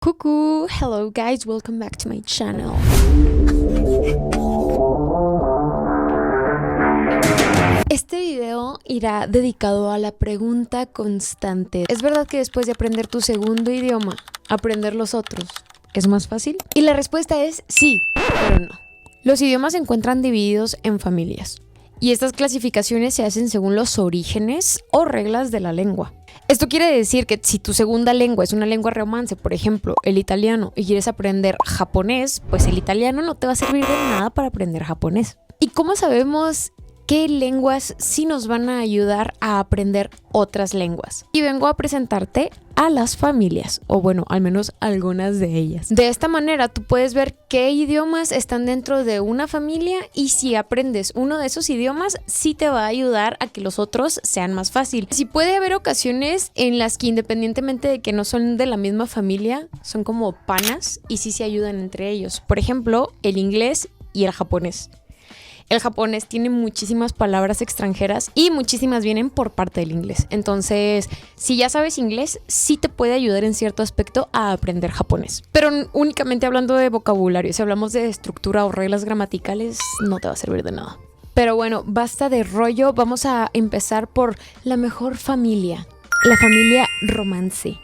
Cuckoo, hello guys, welcome back to my channel. Este video irá dedicado a la pregunta constante. ¿Es verdad que después de aprender tu segundo idioma, aprender los otros es más fácil? Y la respuesta es sí, pero no. Los idiomas se encuentran divididos en familias. Y estas clasificaciones se hacen según los orígenes o reglas de la lengua. Esto quiere decir que si tu segunda lengua es una lengua romance, por ejemplo, el italiano, y quieres aprender japonés, pues el italiano no te va a servir de nada para aprender japonés. ¿Y cómo sabemos qué lenguas sí nos van a ayudar a aprender otras lenguas? Y vengo a presentarte a las familias, o bueno, al menos algunas de ellas. De esta manera tú puedes ver qué idiomas están dentro de una familia y si aprendes uno de esos idiomas, sí te va a ayudar a que los otros sean más fáciles. Sí puede haber ocasiones en las que independientemente de que no son de la misma familia, son como panas y sí se ayudan entre ellos. Por ejemplo, el inglés y el japonés. El japonés tiene muchísimas palabras extranjeras y muchísimas vienen por parte del inglés. Entonces, si ya sabes inglés, sí te puede ayudar en cierto aspecto a aprender japonés. Pero únicamente hablando de vocabulario, si hablamos de estructura o reglas gramaticales, no te va a servir de nada. Pero bueno, basta de rollo. Vamos a empezar por la mejor familia, la familia romance.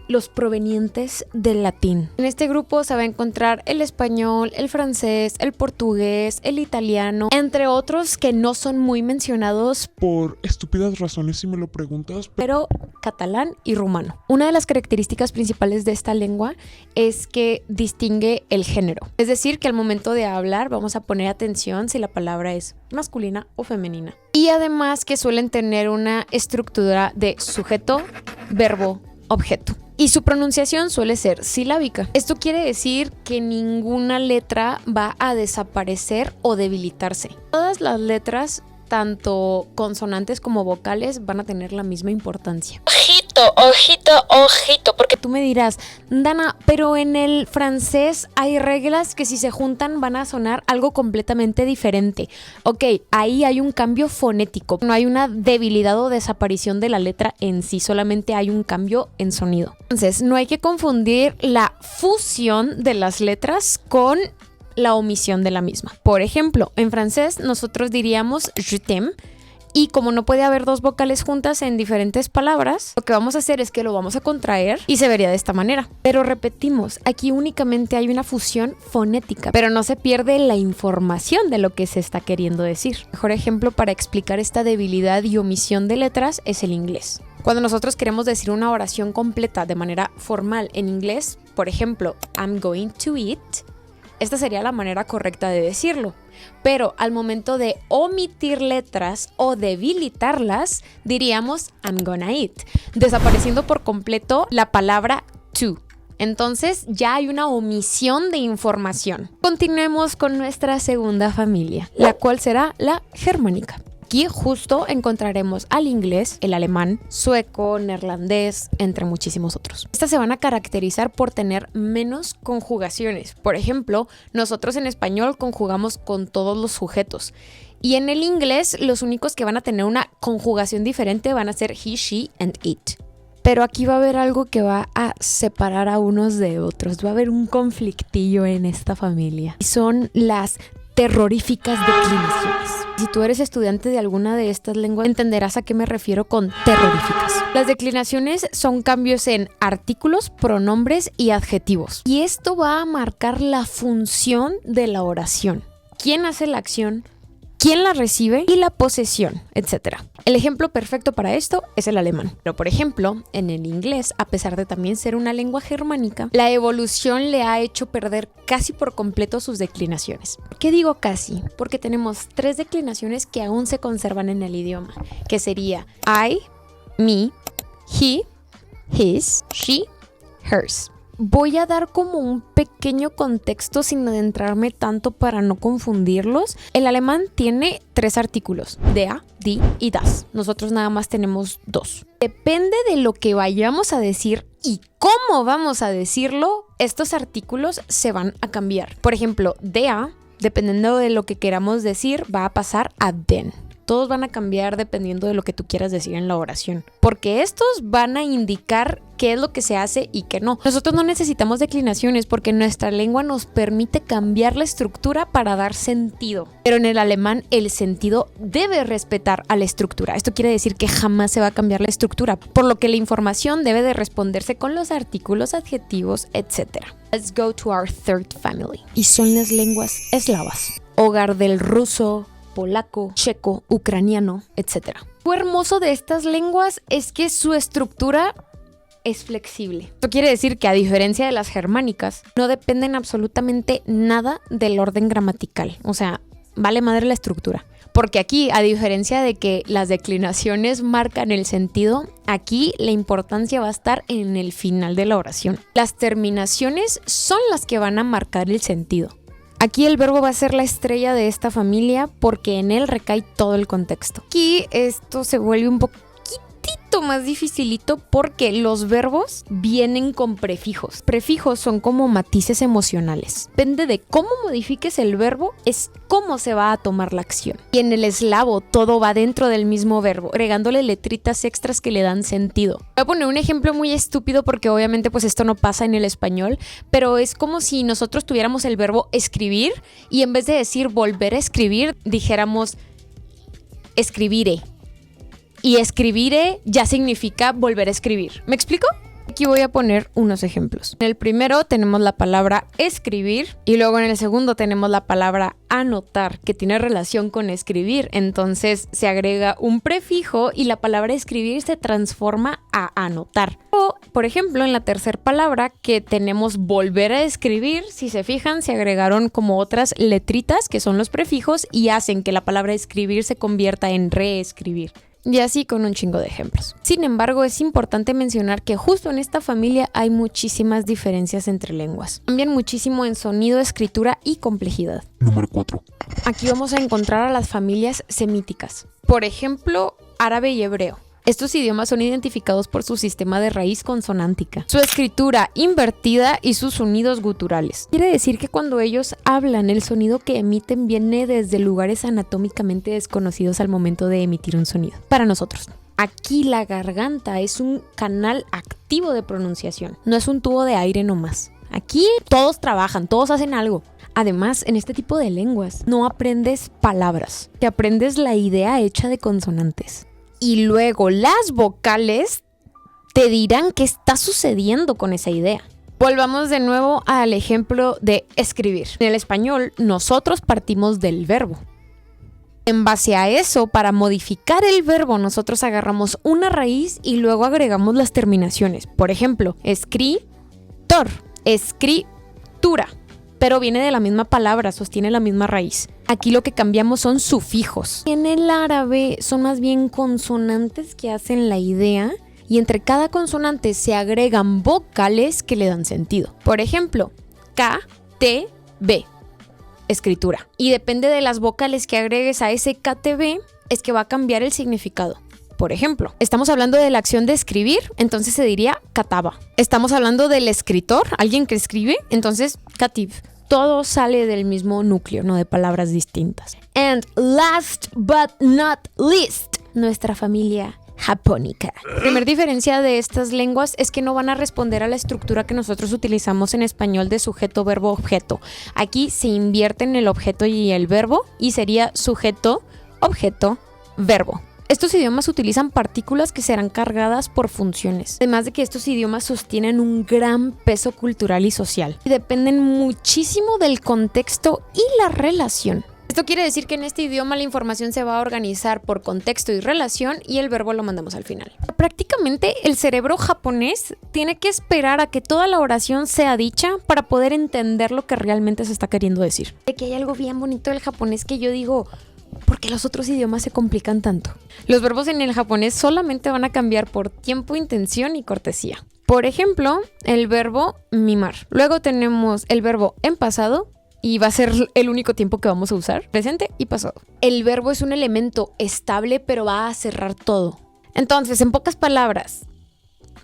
Los provenientes del latín. En este grupo se va a encontrar el español, el francés, el portugués, el italiano, entre otros que no son muy mencionados por estúpidas razones si me lo preguntas, pero catalán y rumano. Una de las características principales de esta lengua es que distingue el género. Es decir, que al momento de hablar vamos a poner atención si la palabra es masculina o femenina. Y además que suelen tener una estructura de sujeto, verbo, objeto. Y su pronunciación suele ser silábica. Esto quiere decir que ninguna letra va a desaparecer o debilitarse. Todas las letras, tanto consonantes como vocales, van a tener la misma importancia. Ojito, porque tú me dirás, Dana, pero en el francés hay reglas que si se juntan van a sonar algo completamente diferente. Ok, ahí hay un cambio fonético, no hay una debilidad o desaparición de la letra en sí, solamente hay un cambio en sonido. Entonces, no hay que confundir la fusión de las letras con la omisión de la misma. Por ejemplo, en francés nosotros diríamos je t'aime. Y como no puede haber dos vocales juntas en diferentes palabras, lo que vamos a hacer es que lo vamos a contraer y se vería de esta manera. Pero repetimos, aquí únicamente hay una fusión fonética, pero no se pierde la información de lo que se está queriendo decir. El mejor ejemplo para explicar esta debilidad y omisión de letras es el inglés. Cuando nosotros queremos decir una oración completa de manera formal en inglés, por ejemplo, I'm going to eat, esta sería la manera correcta de decirlo. Pero al momento de omitir letras o debilitarlas, diríamos I'm gonna eat, desapareciendo por completo la palabra to. Entonces ya hay una omisión de información. Continuemos con nuestra segunda familia, la cual será la germánica. Aquí justo encontraremos al inglés, el alemán, sueco, neerlandés, entre muchísimos otros. Estas se van a caracterizar por tener menos conjugaciones. Por ejemplo, nosotros en español conjugamos con todos los sujetos. Y en el inglés, los únicos que van a tener una conjugación diferente van a ser he, she and it. Pero aquí va a haber algo que va a separar a unos de otros. Va a haber un conflictillo en esta familia. Y son las terroríficas declinaciones. Si tú eres estudiante de alguna de estas lenguas, entenderás a qué me refiero con terroríficas. Las declinaciones son cambios en artículos, pronombres y adjetivos. Y esto va a marcar la función de la oración. ¿Quién hace la acción? ¿Quién la recibe? Y la posesión, etc. El ejemplo perfecto para esto es el alemán. Pero por ejemplo, en el inglés, a pesar de también ser una lengua germánica, la evolución le ha hecho perder casi por completo sus declinaciones. ¿Por qué digo casi? Porque tenemos 3 declinaciones que aún se conservan en el idioma, que sería I, me, he, his, she, hers. Voy a dar como un pequeño contexto sin adentrarme tanto para no confundirlos. El alemán tiene 3 artículos, der, die y das. Nosotros nada más tenemos 2. Depende de lo que vayamos a decir y cómo vamos a decirlo, estos artículos se van a cambiar. Por ejemplo, der, dependiendo de lo que queramos decir, va a pasar a den. todos van a cambiar dependiendo de lo que tú quieras decir en la oración, porque estos van a indicar qué es lo que se hace y qué no. Nosotros no necesitamos declinaciones porque nuestra lengua nos permite cambiar la estructura para dar sentido. Pero en el alemán el sentido debe respetar a la estructura. Esto quiere decir que jamás se va a cambiar la estructura, por lo que la información debe de responderse con los artículos, adjetivos, etc. Let's go to our third family. Y son las lenguas eslavas, hogar del ruso, polaco, checo, ucraniano, etc. Lo hermoso de estas lenguas es que su estructura es flexible. Esto quiere decir que a diferencia de las germánicas, no dependen absolutamente nada del orden gramatical. O sea, vale madre la estructura. Porque aquí, a diferencia de que las declinaciones marcan el sentido, aquí la importancia va a estar en el final de la oración. Las terminaciones son las que van a marcar el sentido. Aquí el verbo va a ser la estrella de esta familia porque en él recae todo el contexto. Aquí esto se vuelve un poquito más dificilito porque los verbos vienen con prefijos. Prefijos son como matices emocionales. Depende de cómo modifiques el verbo, es cómo se va a tomar la acción. Y en el eslavo todo va dentro del mismo verbo, agregándole letritas extras que le dan sentido. Voy a poner un ejemplo muy estúpido porque obviamente pues esto no pasa en el español, pero es como si nosotros tuviéramos el verbo escribir y en vez de decir volver a escribir, dijéramos escribiré. Y escribiré ya significa volver a escribir. ¿Me explico? Aquí voy a poner unos ejemplos. En el primero tenemos la palabra escribir y luego en el segundo tenemos la palabra anotar, que tiene relación con escribir. Entonces se agrega un prefijo y la palabra escribir se transforma a anotar. O, por ejemplo, en la tercera palabra que tenemos volver a escribir, si se fijan, se agregaron como otras letritas que son los prefijos y hacen que la palabra escribir se convierta en reescribir. Y así con un chingo de ejemplos. Sin embargo, es importante mencionar que justo en esta familia hay muchísimas diferencias entre lenguas. Cambian muchísimo en sonido, escritura y complejidad. Número 4. Aquí vamos a encontrar a las familias semíticas. Por ejemplo, árabe y hebreo. Estos idiomas son identificados por su sistema de raíz consonántica, su escritura invertida y sus sonidos guturales. Quiere decir que cuando ellos hablan, el sonido que emiten viene desde lugares anatómicamente desconocidos al momento de emitir un sonido. Para nosotros. Aquí la garganta es un canal activo de pronunciación, no es un tubo de aire nomás. Aquí todos trabajan, todos hacen algo. Además, en este tipo de lenguas no aprendes palabras, te aprendes la idea hecha de consonantes. Y luego las vocales te dirán qué está sucediendo con esa idea. Volvamos de nuevo al ejemplo de escribir. En el español, nosotros partimos del verbo. En base a eso, para modificar el verbo, nosotros agarramos una raíz y luego agregamos las terminaciones. Por ejemplo, escritor, escritura. Pero viene de la misma palabra, sostiene la misma raíz. Aquí lo que cambiamos son sufijos. En el árabe son más bien consonantes que hacen la idea y entre cada consonante se agregan vocales que le dan sentido. Por ejemplo, K, T, B, escritura. Y depende de las vocales que agregues a ese KTB, es que va a cambiar el significado. Por ejemplo, estamos hablando de la acción de escribir, entonces se diría kataba. Estamos hablando del escritor, alguien que escribe, entonces kativ. Todo sale del mismo núcleo, no de palabras distintas. And last but not least, nuestra familia japónica. La primera diferencia de estas lenguas es que no van a responder a la estructura que nosotros utilizamos en español de sujeto, verbo, objeto. Aquí se invierten el objeto y el verbo y sería sujeto, objeto, verbo. Estos idiomas utilizan partículas que serán cargadas por funciones. Además de que estos idiomas sostienen un gran peso cultural y social. Y dependen muchísimo del contexto y la relación. Esto quiere decir que en este idioma la información se va a organizar por contexto y relación y el verbo lo mandamos al final. Prácticamente el cerebro japonés tiene que esperar a que toda la oración sea dicha para poder entender lo que realmente se está queriendo decir. De que hay algo bien bonito del japonés que yo digo, ¿por qué los otros idiomas se complican tanto? Los verbos en el japonés solamente van a cambiar por tiempo, intención y cortesía. Por ejemplo, el verbo mimar. Luego tenemos el verbo en pasado y va a ser el único tiempo que vamos a usar, presente y pasado. El verbo es un elemento estable, pero va a cerrar todo. Entonces, en pocas palabras,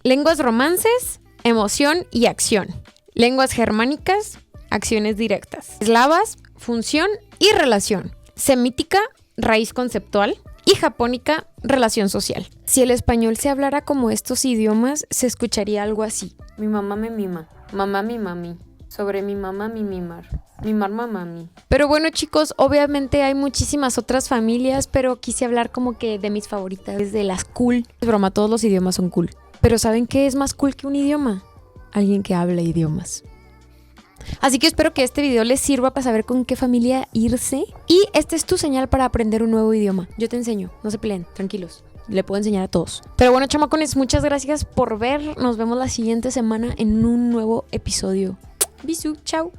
lenguas romances, emoción y acción. Lenguas germánicas, acciones directas. Eslavas, función y relación. Semítica, raíz conceptual. Y japónica, relación social. Si el español se hablara como estos idiomas, se escucharía algo así. Mi mamá me mima, mamá mi mami, sobre mi mamá mi mimar, mimar mamami. Pero bueno chicos, obviamente hay muchísimas otras familias, pero quise hablar como que de mis favoritas, de las cool. Es broma, todos los idiomas son cool. Pero ¿saben qué es más cool que un idioma? Alguien que habla idiomas. Así que espero que este video les sirva para saber con qué familia irse. Y esta es tu señal para aprender un nuevo idioma. Yo te enseño, no se peleen, tranquilos. Le puedo enseñar a todos. Pero bueno, chamacones, muchas gracias por ver. Nos vemos la siguiente semana en un nuevo episodio. Bisú, chao.